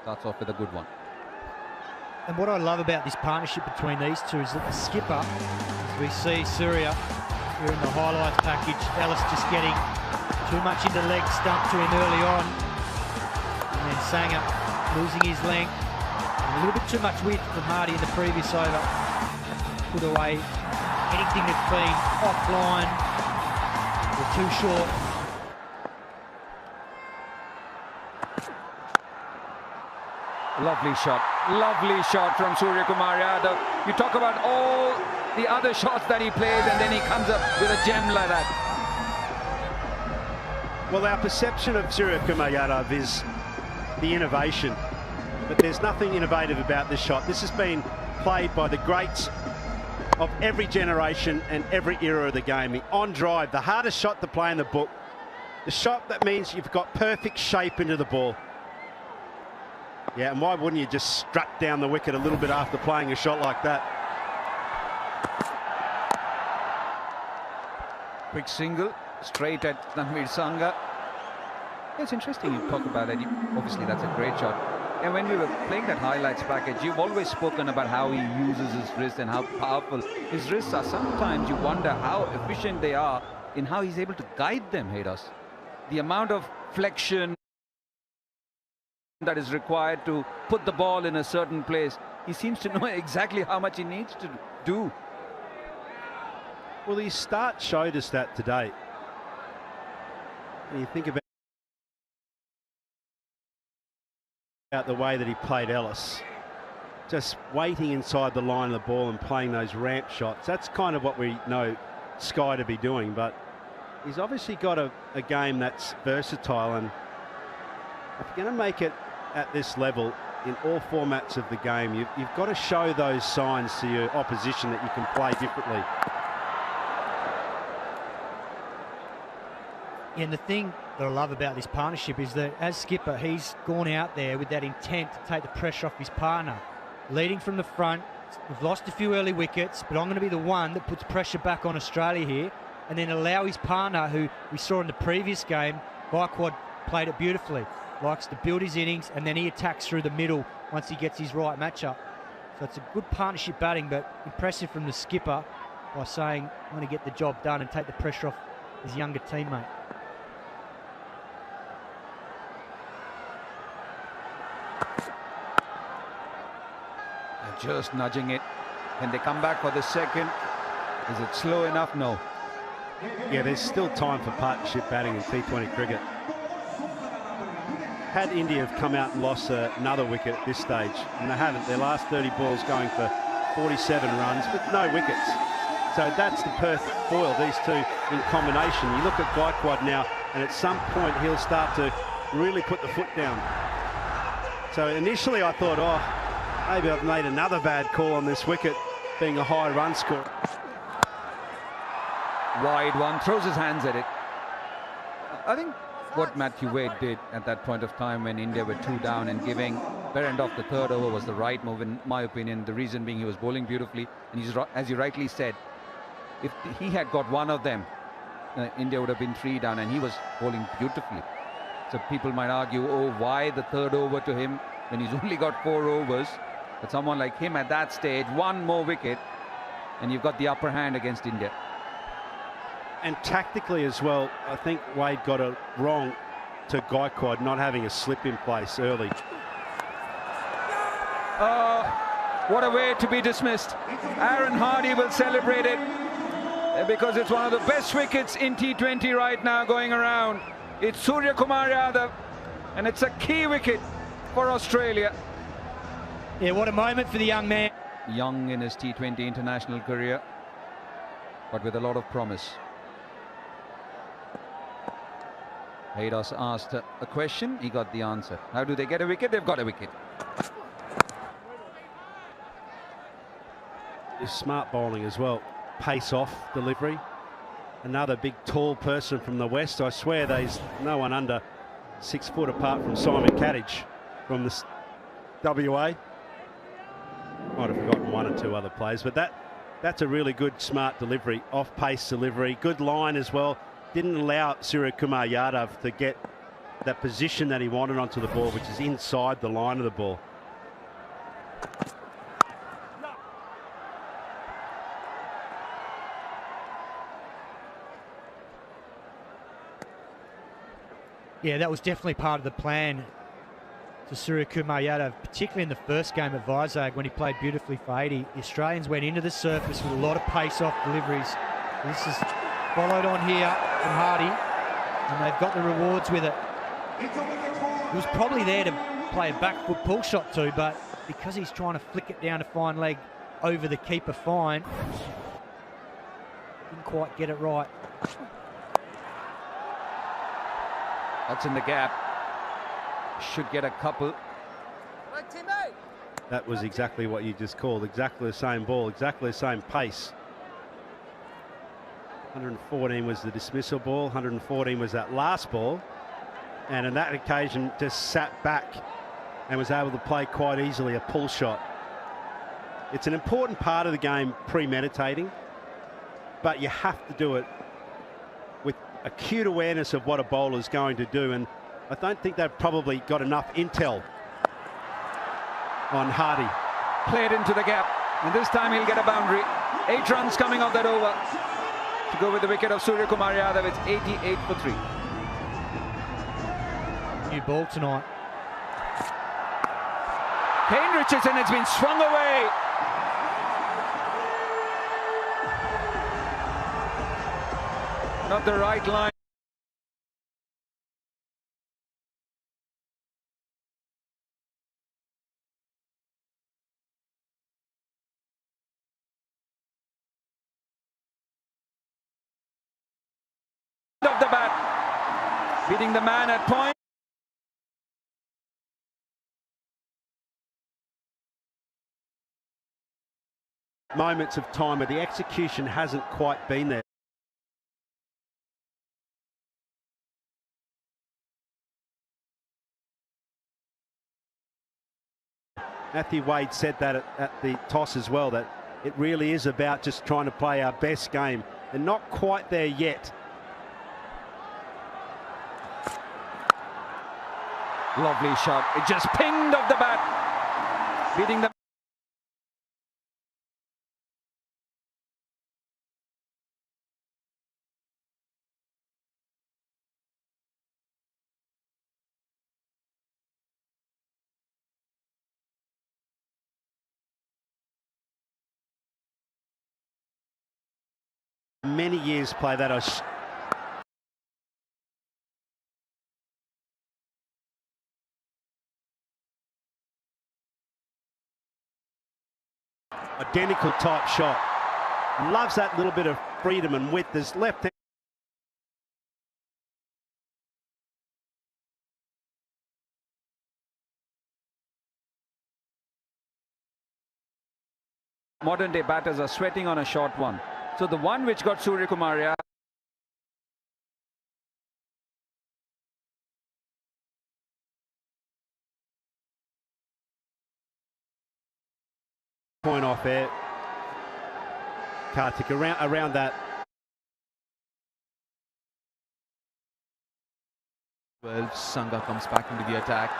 Starts off with a good one. And what I love about this partnership between these two is that the skipper, as we see Surya here in the highlights package, Ellis just getting too much into leg stump to him early on. And then Sanger losing his length. A little bit too much width from Hardy in the previous over. Put away anything that's been offline or too short. Lovely shot from Surya Kumar Yadav. You talk about all the other shots that he plays and then he comes up with a gem like that. Well, our perception of Surya Kumar Yadav is the innovation, but there's nothing innovative about this shot. This has been played by the greats of every generation and every era of the game. The on drive, the hardest shot to play in the book. The shot that means you've got perfect shape into the ball. Yeah, and why wouldn't you just strut down the wicket a little bit after playing a shot like that? Quick single, straight at Tanvir Sangha. It's interesting you talk about it. Obviously, that's a great shot. And when we were playing that highlights package, you've always spoken about how he uses his wrist and how powerful his wrists are. Sometimes you wonder how efficient they are in how he's able to guide them, Haydos. The amount of flexion that is required to put the ball in a certain place. He seems to know exactly how much he needs to do. Well, his start showed us that today. When you think about the way that he played Ellis, just waiting inside the line of the ball and playing those ramp shots, that's kind of what we know Sky to be doing, but he's obviously got a game that's versatile, and if you're going to make it at this level in all formats of the game, you've got to show those signs to your opposition that you can play differently. Yeah, and the thing that I love about this partnership is that as skipper, he's gone out there with that intent to take the pressure off his partner. Leading from the front, we've lost a few early wickets, but I'm going to be the one that puts pressure back on Australia here, and then allow his partner, who we saw in the previous game, Gaikwad played it beautifully. Likes to build his innings, and then he attacks through the middle once he gets his right matchup. So it's a good partnership batting, but impressive from the skipper by saying, I'm going to get the job done and take the pressure off his younger teammate. They're just nudging it. Can they come back for the second? Is it slow enough? No. Yeah, there's still time for partnership batting in T20 cricket. Had India have come out and lost another wicket at this stage, and they haven't. Their last 30 balls going for 47 runs, but no wickets. So that's the perfect foil, these two in combination. You look at Gaikwad now, and at some point he'll start to really put the foot down. So initially I thought, oh, maybe I've made another bad call on this wicket, being a high run score. Wide one, throws his hands at it. I think what Matthew Wade did at that point of time when India were 2 down and giving Berend the third over was the right move, in my opinion. The reason being he was bowling beautifully, and he's, as you rightly said, if he had got one of them, India would have been 3 down, and he was bowling beautifully. So people might argue, oh, why the third over to him when he's only got 4 overs? But someone like him at that stage, one more wicket, and you've got the upper hand against India. And tactically as well, I think Wade got it wrong to Gaikwad not having a slip in place early. What a way to be dismissed. Aaron Hardy will celebrate it because it's one of the best wickets in T20 right now going around. It's Surya Kumar Yadav, and it's a key wicket for Australia. Yeah, what a moment for the young man. Young in his T20 international career, but with a lot of promise. Haydos asked a question, he got the answer. How do they get a wicket? They've got a wicket. Smart bowling as well. Pace off delivery. Another big tall person from the west. I swear there's no one under 6 foot apart from Simon Kadich from the WA. Might have forgotten 1 or 2 other players, but that's a really good smart delivery, off pace delivery, good line as well. Didn't allow Surya Kumar Yadav to get that position that he wanted onto the ball, which is inside the line of the ball. Yeah, that was definitely part of the plan to Suryakumar Yadav, particularly in the first game at Vizag when he played beautifully for 80. The Australians went into the surface with a lot of pace-off deliveries. This is followed on here from Hardy, and they've got the rewards with it. He was probably there to play a back foot pull shot too, but because he's trying to flick it down to fine leg over the keeper fine, didn't quite get it right. That's in the gap. Should get a couple. That was exactly what you just called. Exactly the same ball, exactly the same pace. 114 was the dismissal ball, 114 was that last ball. And on that occasion, just sat back and was able to play quite easily a pull shot. It's an important part of the game, premeditating, but you have to do it with acute awareness of what a bowler is going to do, and I don't think they've probably got enough intel on Hardy. Played into the gap, and this time he'll get a boundary. 8 runs coming off that over to go with the wicket of Suryakumar Yadav. It's 88 for 3. New ball tonight. Kane Richardson, it's been swung away. Not the right line. Of the bat, beating the man at point. Moments of time, but the execution hasn't quite been there. Matthew Wade said that at the toss as well, that it really is about just trying to play our best game. They're not quite there yet. Lovely shot. It just pinged off the bat, beating the. Many years play that. Identical type shot. Loves that little bit of freedom and width. His left hand. Modern day batters are sweating on a short one. So the one which got Suryakumar Yadav. Point off there. Karthik around that. Well, Sangha comes back into the attack.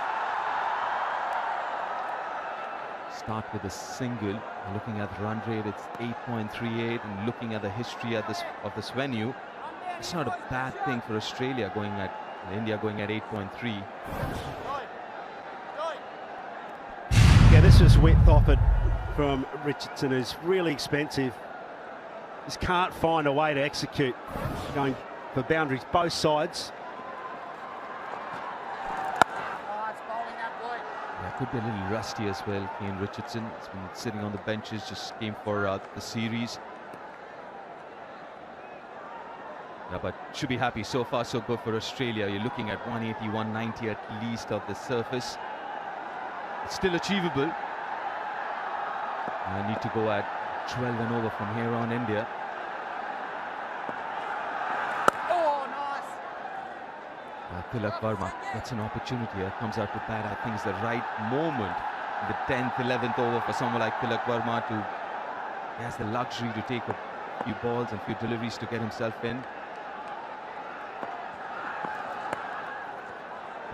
Start with a single. Looking at the run rate, it's 8.38, and looking at the history of this venue, it's not a bad thing for Australia going at India going at 8.3. Yeah, this is width offered from Richardson, who's really expensive. Just can't find a way to execute, going for boundaries both sides. Could be a little rusty as well. Kane Richardson has been sitting on the benches, just came for the series. Yeah, but should be happy. So far so good for Australia. You're looking at 180, 190 at least of the surface. It's still achievable. I need to go at 12 and over from here on, India. Tilak Verma gets an opportunity here, comes out to bat. I think it's the right moment in the 10th, 11th over for someone like Tilak Verma to, he has the luxury to take a few balls and few deliveries to get himself in.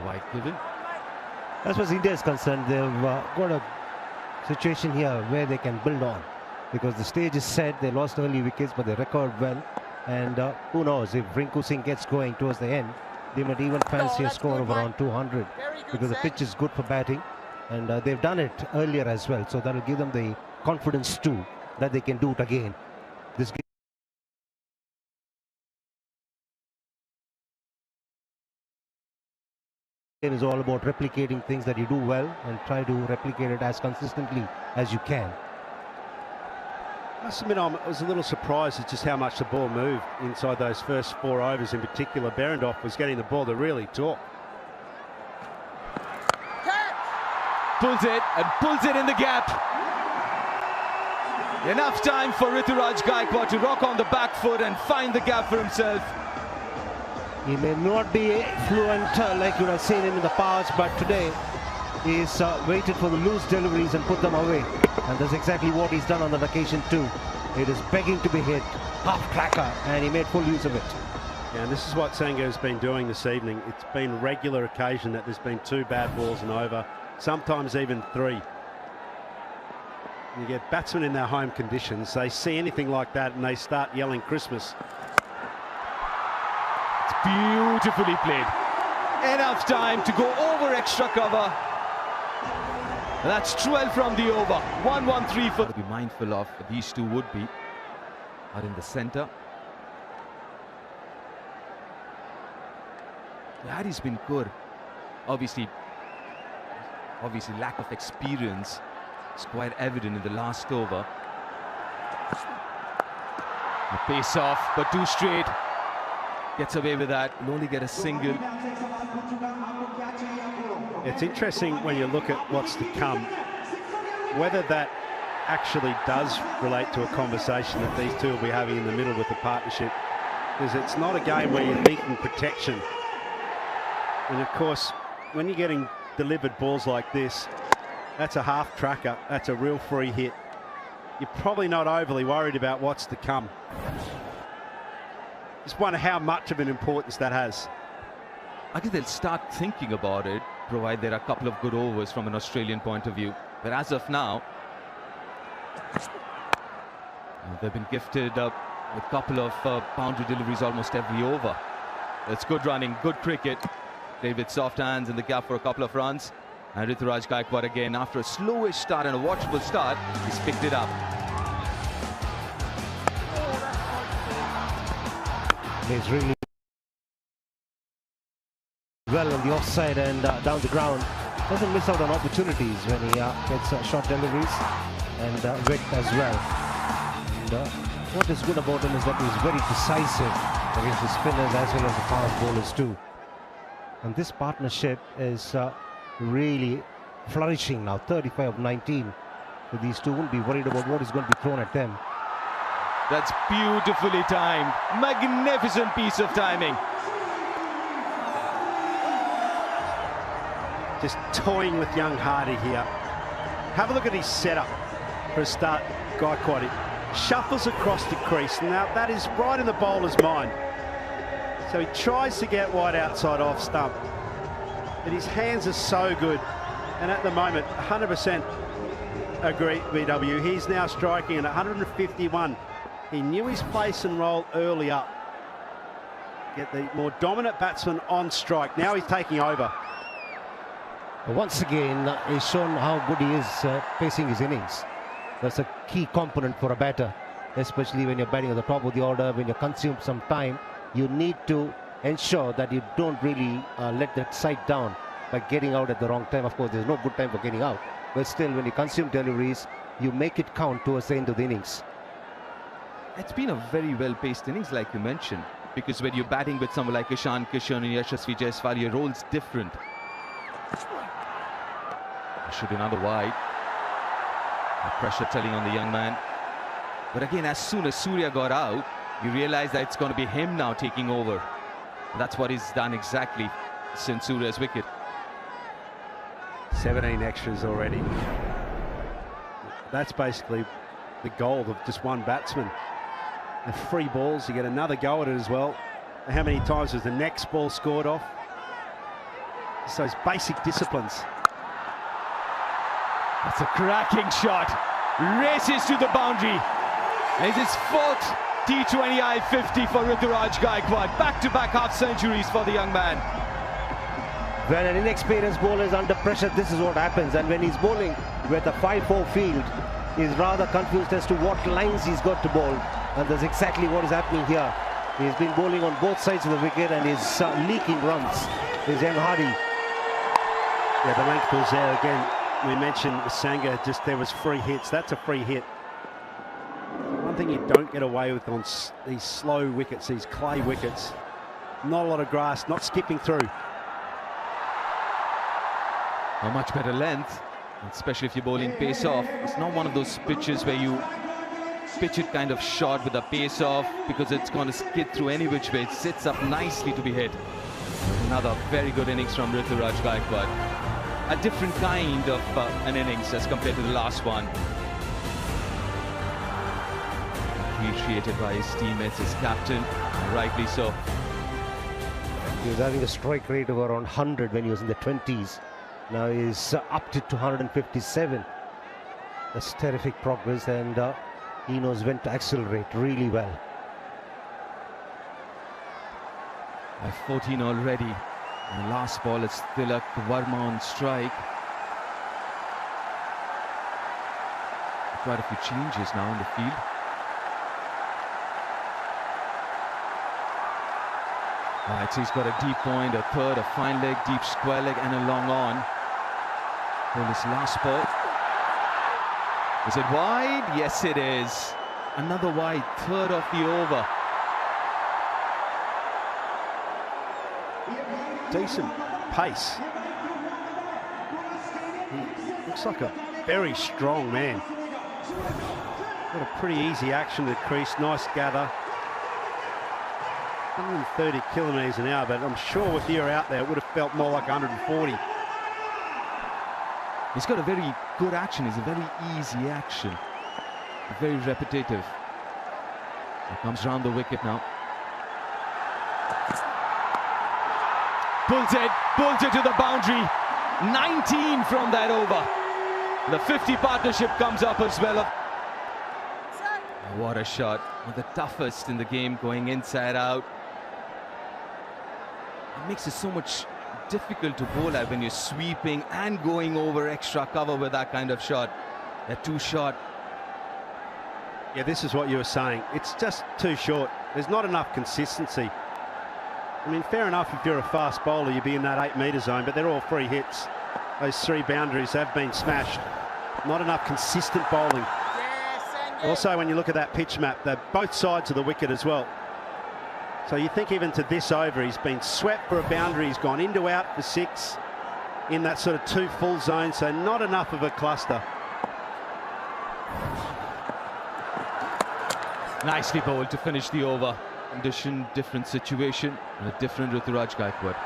Wide given. As far as India is concerned, they've got a situation here where they can build on, because the stage is set. They lost early wickets, but they recovered well. And who knows, if Rinku Singh gets going towards the end, they might even fancy a score of around 200, because the pitch is good for batting. And they've done it earlier as well, so that will give them the confidence too that they can do it again. This game is all about replicating things that you do well and try to replicate it as consistently as you can. I must admit, I was a little surprised at just how much the ball moved inside those first 4 overs. In particular, Behrendorff was getting the ball to really talk. Pulls it and pulls it in the gap. Enough time for Ruturaj Gaikwad to rock on the back foot and find the gap for himself. He may not be fluent like you would have seen him in the past, but today he's waited for the loose deliveries and put them away. And that's exactly what he's done on that occasion too. It is begging to be hit, half cracker, and he made full use of it. Yeah, and this is what Sangha has been doing this evening. It's been a regular occasion that there's been 2 bad balls and over, sometimes even 3. You get batsmen in their home conditions, they see anything like that and they start yelling Christmas. It's beautifully played. Enough time to go over extra cover. That's 12 from the over. 1-1-3 for. To be mindful of, these two would be are in the centre. Harry's been good. Obviously lack of experience is quite evident in the last over. The pace off, but 2 straight. Gets away with that. Will only get a single. It's interesting when you look at what's to come, whether that actually does relate to a conversation that these two will be having in the middle with the partnership, because it's not a game where you're thinking protection. And of course, when you're getting delivered balls like this, that's a half tracker, that's a real free hit. You're probably not overly worried about what's to come. Just wonder how much of an importance that has. I guess they'll start thinking about it, provided there are a couple of good overs from an Australian point of view. But as of now, they've been gifted a couple of boundary deliveries almost every over. It's good running, good cricket. Played with soft hands in the gap for a couple of runs. And Ruturaj Gaikwad again, after a slowish start and a watchful start, he's picked it up. He's really well on the offside and down the ground. Doesn't miss out on opportunities when he gets short deliveries and wet as well. And what is good about him is that he's very decisive against the spinners as well as the fast bowlers too. And this partnership is really flourishing now. 35 of 19. So these two won't be worried about what is going to be thrown at them. That's beautifully timed. Magnificent piece of timing. Just toying with young Hardy here. Have a look at his setup for a start. Gaikwad shuffles across the crease. Now that is right in the bowler's mind. So he tries to get wide outside off stump. But his hands are so good. And at the moment, 100% agree, BW. He's now striking at 151. He knew his place and role early up. Get the more dominant batsman on strike. Now he's taking over. Once again, he's shown how good he is pacing his innings. That's a key component for a batter, especially when you're batting at the top of the order. When you consume some time, you need to ensure that you don't really let that side down by getting out at the wrong time. Of course, there's no good time for getting out, but still, when you consume deliveries, you make it count towards the end of the innings. It's been a very well-paced innings, like you mentioned, because when you're batting with someone like Ishan Kishan and Yashasvi Jaiswal, your role's different. Should another wide. The pressure telling on the young man. But again, as soon as Surya got out, you realize that it's going to be him now taking over. That's what he's done exactly since Surya's wicket. 17 extras already. That's basically the goal of just one batsman. And 3 balls, you get another go at it as well. And how many times was the next ball scored off? It's those basic disciplines. That's a cracking shot. Races to the boundary. It's his fourth T20I 50 for Ruturaj Gaikwad. Back-to-back half centuries for the young man. When an inexperienced bowler is under pressure, this is what happens. And when he's bowling with a 5-4 field, he's rather confused as to what lines he's got to bowl. And that's exactly what is happening here. He's been bowling on both sides of the wicket and he's leaking runs. He's young Hardy. Yeah, the length was there again. We mentioned Sangha, just there was free hits. That's a free hit. One thing you don't get away with on these slow wickets, these clay wickets, not a lot of grass, not skipping through. A much better length, especially if you're bowling pace off. It's not one of those pitches where you pitch it kind of short with a pace off because it's going to skid through any which way. It sits up nicely to be hit. Another very good innings from Ruturaj Gaikwad. A different kind of an innings as compared to the last one. Appreciated by his teammates, his captain, rightly so. He was having a strike rate of around 100 when he was in the 20s. Now he's upped it to 157. That's terrific progress, and he knows when to accelerate really well. By 14 already. And the last ball, it's Tilak Varma on strike. Quite a few changes now in the field. Right, so he's got a deep point, a third, a fine leg, deep square leg, and a long on. For this last ball. Is it wide? Yes, it is. Another wide, third of the over. Decent pace. He looks like a very strong man. Got a pretty easy action to the crease, nice gather. 130 kilometres an hour, but I'm sure with you out there, it would have felt more like 140. He's got a very good action. It's a very easy action. Very repetitive. He comes round the wicket now. Pulls it to the boundary. 19 from that over. The 50 partnership comes up as well. What a shot. One of the toughest in the game, going inside out. It makes it so much difficult to bowl at when you're sweeping and going over extra cover with that kind of shot. They're too short. Yeah, this is what you were saying. It's just too short. There's not enough consistency. I mean, fair enough if you're a fast bowler, you'd be in that 8-metre zone, but they're all free hits. Those 3 boundaries have been smashed. Not enough consistent bowling. Also, when you look at that pitch map, they're both sides of the wicket as well. So you think even to this over, he's been swept for a boundary, he's gone into out for 6 in that sort of 2 full zone, so not enough of a cluster. Nicely bowled to finish the over. Condition, different situation, and a different Ruturaj Gaikwad.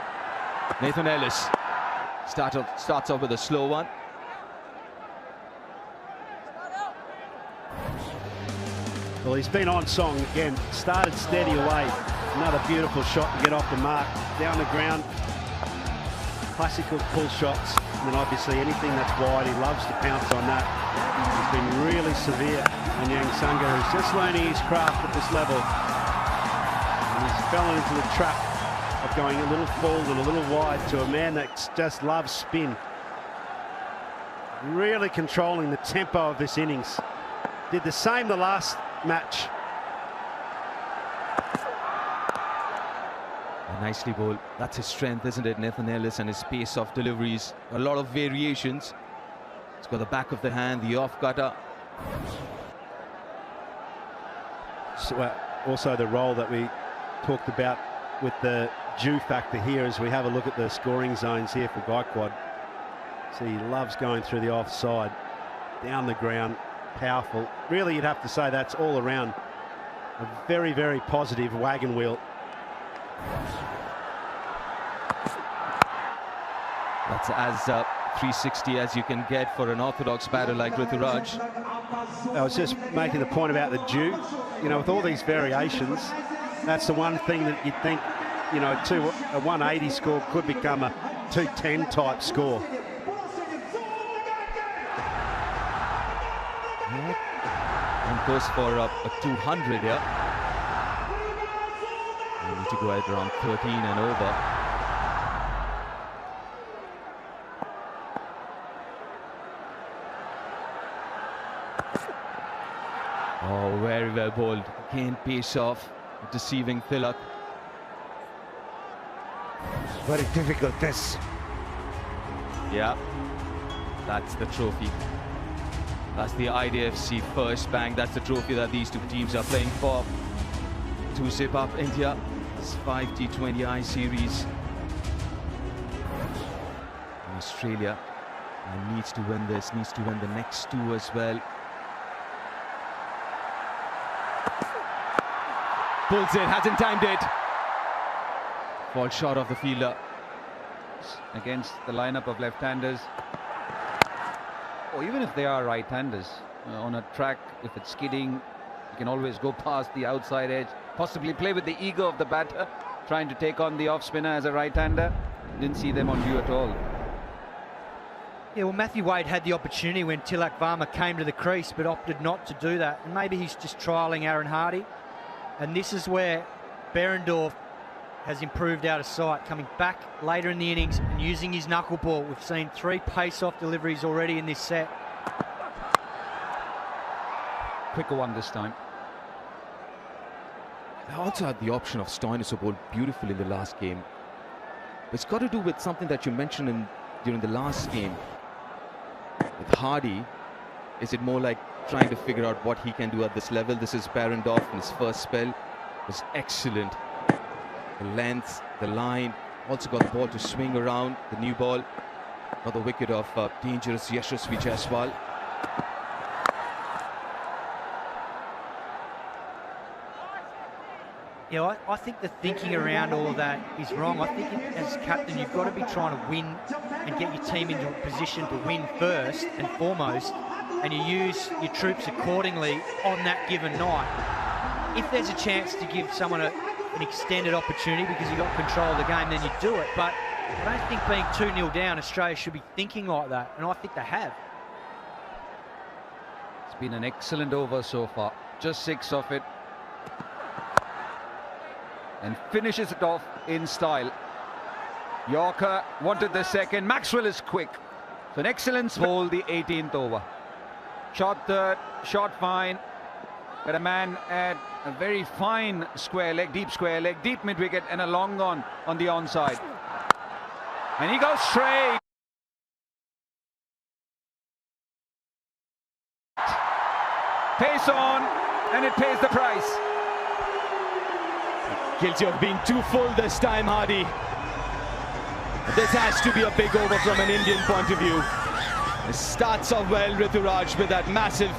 Nathan Ellis starts off with a slow one. Well, he's been on song again, started steady away. Another beautiful shot to get off the mark, down the ground. Classical pull shots, and then obviously anything that's wide, he loves to pounce on that. He's been really severe on Yang Sangha, who's just learning his craft at this level. And he's fallen into the trap of going a little forward and a little wide to a man that just loves spin. Really controlling the tempo of this innings. Did the same the last match. Nicely bowled. That's his strength, isn't it, Nathan Ellis, and his pace of deliveries. A lot of variations. He's got the back of the hand, the off cutter. So, also the role that we talked about with the dew factor here as we have a look at the scoring zones here for Gaikwad. So he loves going through the offside, down the ground, powerful. Really, you'd have to say that's all around a very, very positive wagon wheel. That's as 360 as you can get for an orthodox batter like Ruturaj. I was just making the point about the dew. You know, with all these variations, that's the one thing that you'd think, you know, a 180 score could become a T10 type score. And goes for a 200 here. We need to go at around 13 and over. Oh, very well bowled. Again, pace off, deceiving Tilak. Very difficult this. Yeah, that's the trophy. That's the IDFC first bank. That's the trophy that these two teams are playing for. To zip up India, this 5 T20I series. And Australia needs to win this, needs to win the next two as well. Pulls it, hasn't timed it. Falls short of the fielder. Against the lineup of left-handers, or even if they are right-handers, on a track, if it's skidding, you can always go past the outside edge, possibly play with the ego of the batter, trying to take on the off-spinner as a right-hander. Didn't see them on view at all. Yeah, well, Matthew Wade had the opportunity when Tilak Varma came to the crease, but opted not to do that. And maybe he's just trialling Aaron Hardy. And this is where Behrendorff has improved out of sight, coming back later in the innings and using his knuckleball. We've seen 3 pace-off deliveries already in this set. Quicker one this time. They also had the option of Stoinis bowled beautifully in the last game. It's got to do with something that you mentioned during the last game. With Hardy, is it more like trying to figure out what he can do at this level? This is Behrendorff in his first spell. It was excellent. The length, the line, also got the ball to swing around. The new ball, got the wicket of dangerous Yashasvi Jaiswal. Yeah, I think the thinking around all of that is wrong. I think as captain, you've got to be trying to win and get your team into a position to win first and foremost, and you use your troops accordingly on that given night. If there's a chance to give someone an extended opportunity because you've got control of the game, then you do it. But I don't think being 2-0 down, Australia should be thinking like that, and I think they have. It's been an excellent over so far. Just 6 of it. And finishes it off in style. Yorker wanted the second. Maxwell is quick. So an excellent ball, the 18th over. Shot third, shot fine. But a man at a very fine square leg, deep mid-wicket, and a long on the onside. And he goes straight. Pace on, and it pays the price. Guilty of being too full this time, Hardy. This has to be a big over from an Indian point of view. It starts off well, Ruturaj, with that massive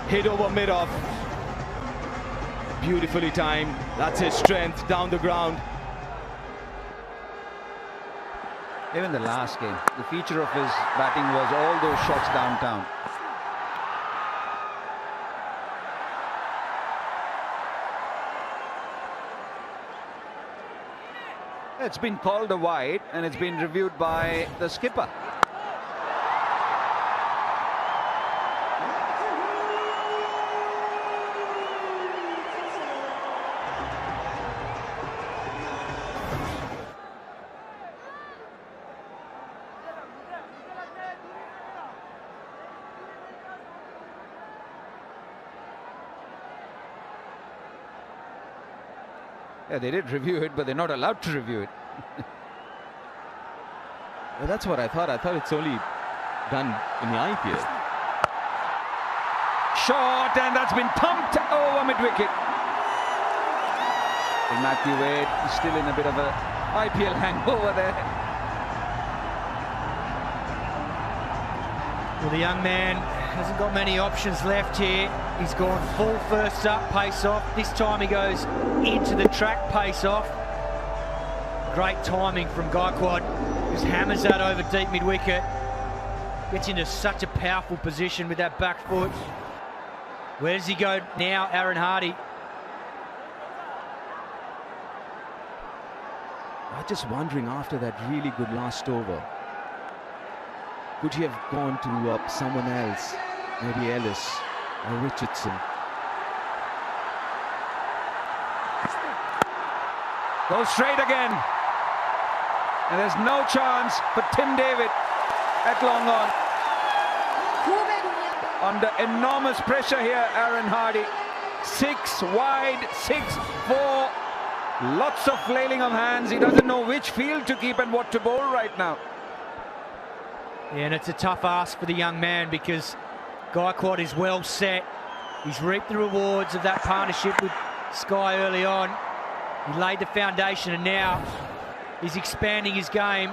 hit over mid-off. Beautifully timed. That's his strength down the ground. Even the last game, the feature of his batting was all those shots downtown. It's been called a wide, and it's been reviewed by the skipper. Yeah, they did review it, but they're not allowed to review it. Well, that's what I thought. I thought it's only done in the IPL. Shot, and that's been pumped over mid-wicket. And Matthew Wade is still in a bit of a IPL hangover there. Well, the young man hasn't got many options left here. He's gone full first up, pace off. This time he goes into the track, pace off. Great timing from Gaikwad. Just hammers that over deep mid-wicket. Gets into such a powerful position with that back foot. Where does he go now, Aaron Hardy? I'm just wondering, after that really good last over, could he have gone to someone else, maybe Ellis or Richardson? Goes straight again. And there's no chance for Tim David at long on. Under enormous pressure here, Aaron Hardy. 6 wide, 6-4. Lots of flailing of hands. He doesn't know which field to keep and what to bowl right now. Yeah, and it's a tough ask for the young man because Gaikwad is well set. He's reaped the rewards of that partnership with Sky early on. He laid the foundation and now he's expanding his game.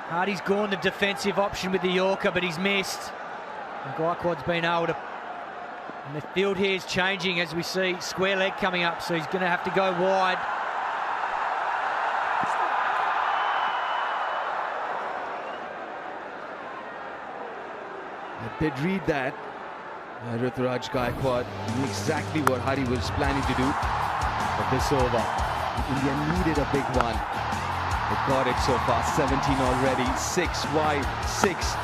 Hardy's gone the defensive option with the Yorker, but he's missed. And Gaikwad's been able to... And the field here is changing as we see square leg coming up, so he's going to have to go wide. I did read that. Ruturaj Gaikwad knew exactly what Hardy was planning to do. But this over, India needed a big one. They got it so far, 17 already, 6 wide, 6,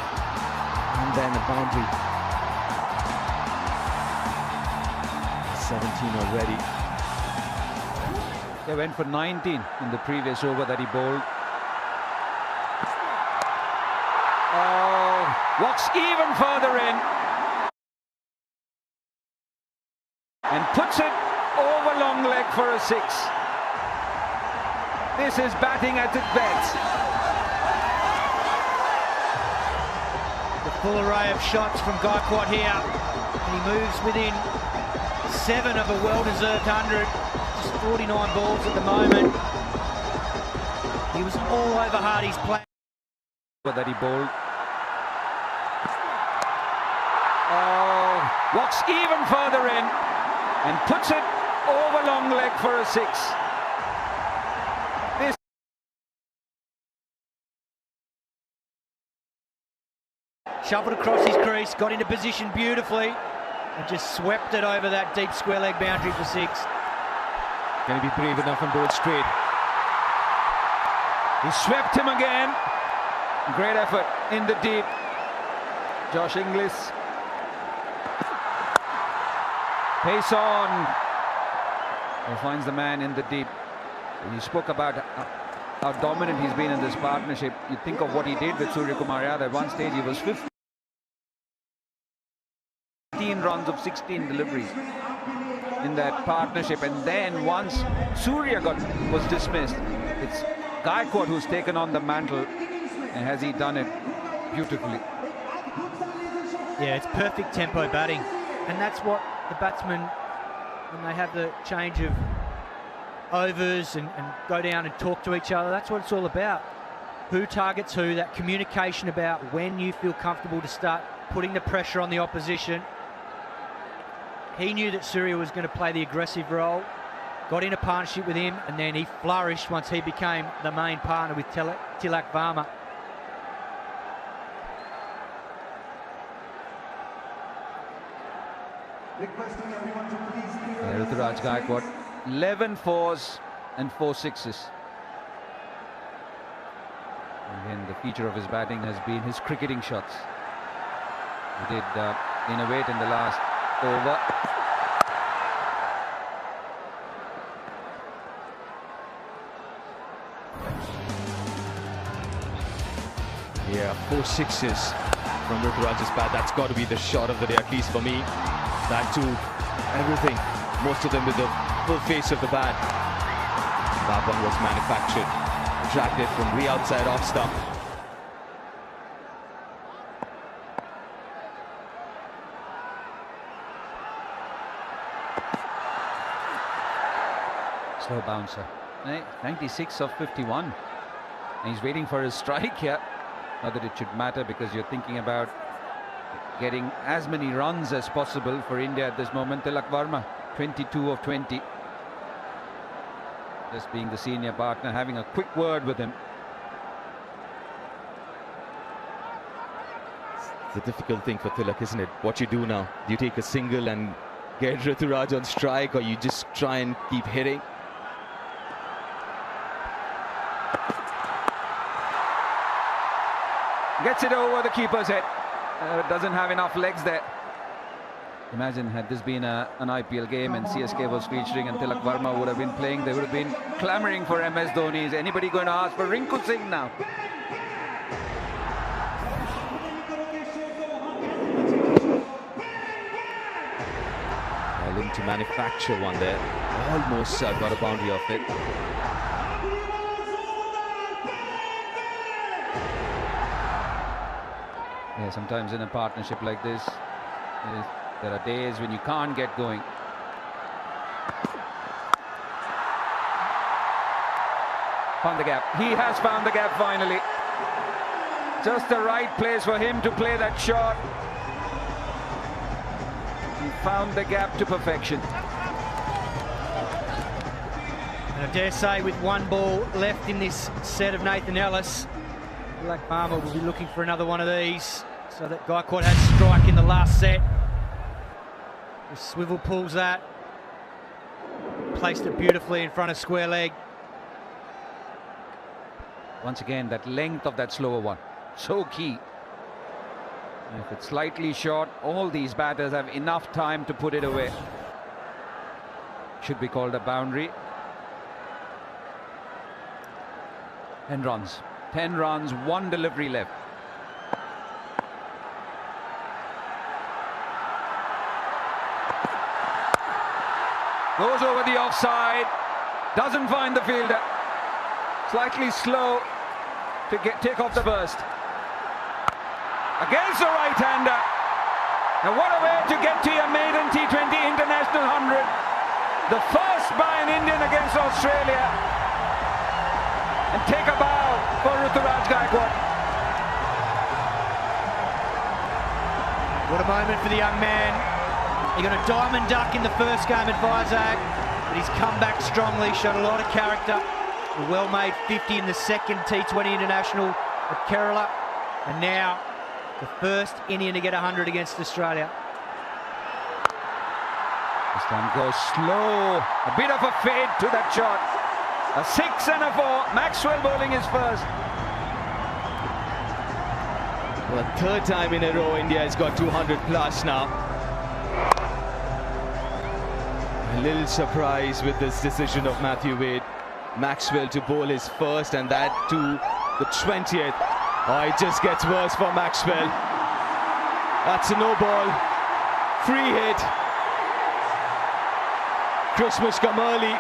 and then a boundary. 17 already. They went for 19 in the previous over that he bowled. Oh, walks even further in. And puts it over long leg for a 6. This is batting at its best. The full array of shots from Gaikwad here. And he moves within 7 of a well-deserved 100. Just 49 balls at the moment. He was all over Hardy's play. That he bowled. Oh, walks even further in and puts it over long leg for a 6. This shuffled across his crease, got into position beautifully, and just swept it over that deep square leg boundary for 6. Can he be brave enough and bowl straight? He swept him again. Great effort in the deep. Josh Inglis. Pace on. He finds the man in the deep. You spoke about how dominant he's been in this partnership. You think of what he did with Surya Kumar Yadav. At one stage he was 15 runs of 16 deliveries in that partnership, and then once Surya was dismissed, it's Gaikwad who's taken on the mantle, and has he done it beautifully. Yeah, it's perfect tempo batting, and that's what the batsmen, when they have the change of overs and go down and talk to each other, that's what it's all about. Who targets who, that communication about when you feel comfortable to start putting the pressure on the opposition. He knew that Surya was going to play the aggressive role, got in a partnership with him, and then he flourished once he became the main partner with Tilak Varma. Ruturaj Gaikwad, 11 4s and 4 6s. Again, the feature of his batting has been his cricketing shots. He did innovate in the last over. Yeah, 4 6s from Ruturaj's bat. That's got to be the shot of the day, at least for me. That too, everything, most of them with the full face of the bat. That one was manufactured, dragged it from way outside off stump. Slow bouncer. 96 of 51. And he's waiting for his strike here. Not that it should matter, because you're thinking about getting as many runs as possible for India at this moment. Tilak Varma, 22 of 20. Just being the senior partner, having a quick word with him. It's a difficult thing for Tilak, isn't it? What you do now? Do you take a single and get Ruturaj on strike, or you just try and keep hitting? Gets it over the keeper's head. Doesn't have enough legs there. Imagine had this been an IPL game and CSK was featuring and Tilak Varma would have been playing, they would have been clamouring for MS Dhoni. Is anybody going to ask for Rinku Singh now? Looking to manufacture one there. Almost got a boundary off it. Yeah, sometimes in a partnership like this, there are days when you can't get going. Found the gap. He has found the gap finally. Just the right place for him to play that shot. He found the gap to perfection. And I dare say with one ball left in this set of Nathan Ellis, Black Palmer will be looking for another one of these so that Gaikwad has strike in the last set. The swivel pulls that. Placed it beautifully in front of square leg. Once again, that length of that slower one, so key. If it's slightly short, all these batters have enough time to put it away. Should be called a boundary. 10 runs. 10 runs, 1 delivery left. Goes over the offside. Doesn't find the fielder. Slightly slow to take off the burst. Against the right-hander. And what a way to get to your maiden T20 International 100. The first by an Indian against Australia. And take a bow for Ruturaj Gaikwad. What a moment for the young man. He got a diamond duck in the first game at Vizag, but he's come back strongly, showed a lot of character. A well-made 50 in the second T20 International at Kerala. And now the first Indian to get 100 against Australia. This time goes slow. A bit of a fade to that shot. A 6 and a 4. Maxwell bowling his first. For the third time in a row, India has got 200 plus now. A little surprise with this decision of Matthew Wade. Maxwell to bowl his first, and that to the 20th. Oh, it just gets worse for Maxwell. That's a no ball. Free hit. Christmas come early.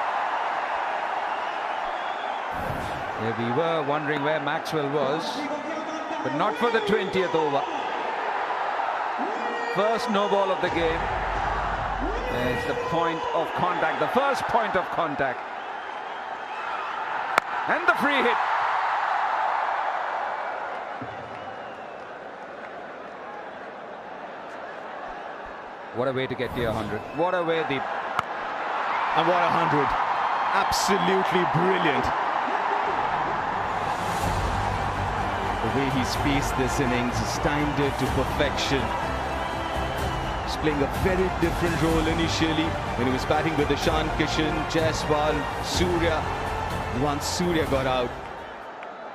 Yeah, we were wondering where Maxwell was, but not for the 20th over. First no ball of the game. It's the point of contact, the first point of contact. And the free hit. What a way to get to 100. What a way, Deep. And what 100. Absolutely brilliant. The way he's faced this innings, he's timed it to perfection. He's playing a very different role initially when he was batting with Ishan Kishan, Jaiswal, Surya. Once Surya got out,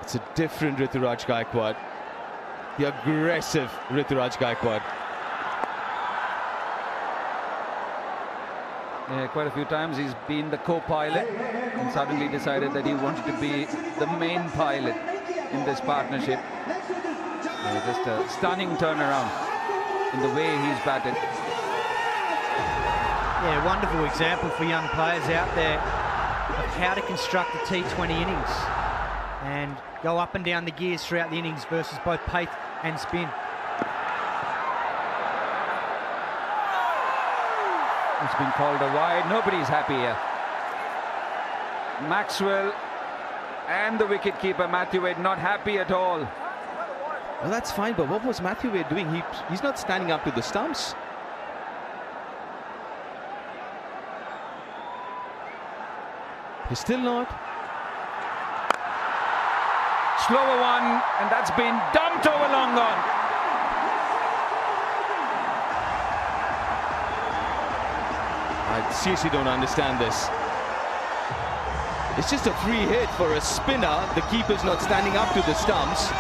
it's a different Ruturaj Gaikwad. The aggressive Ruturaj Gaikwad. Yeah, quite a few times he's been the co-pilot and suddenly decided that he wanted to be the main pilot in this partnership. Yeah, just a stunning turnaround in the way he's batted. Yeah, wonderful example for young players out there of how to construct a T20 innings and go up and down the gears throughout the innings versus both pace and spin. It's been called a wide. Nobody's happy here. Maxwell and the wicketkeeper Matthew Wade not happy at all. Well, that's fine, but what was Matthew Wade doing? He's not standing up to the stumps. He's still not. Slower one, and that's been dumped over long gone. I seriously don't understand this. It's just a free hit for a spinner. The keeper's not standing up to the stumps.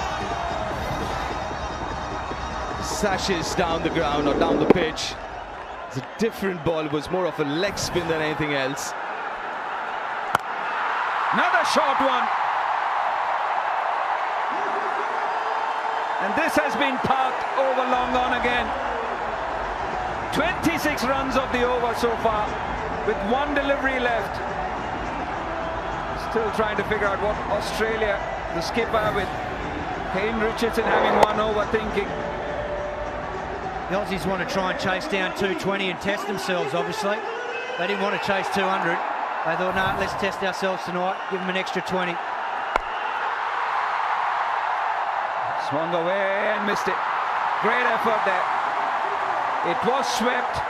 sashes down the ground or down the pitch. It's a different ball. It was more of a leg spin than anything else. Another short one. And this has been parked over long on again. 26 runs of the over so far, with one delivery left. Still trying to figure out what Australia, the skipper with Hayden Richardson having one over, thinking. The Aussies want to try and chase down 220 and test themselves, obviously. They didn't want to chase 200. They thought, nah, let's test ourselves tonight, give them an extra 20. Swung away and missed it. Great effort there. It was swept.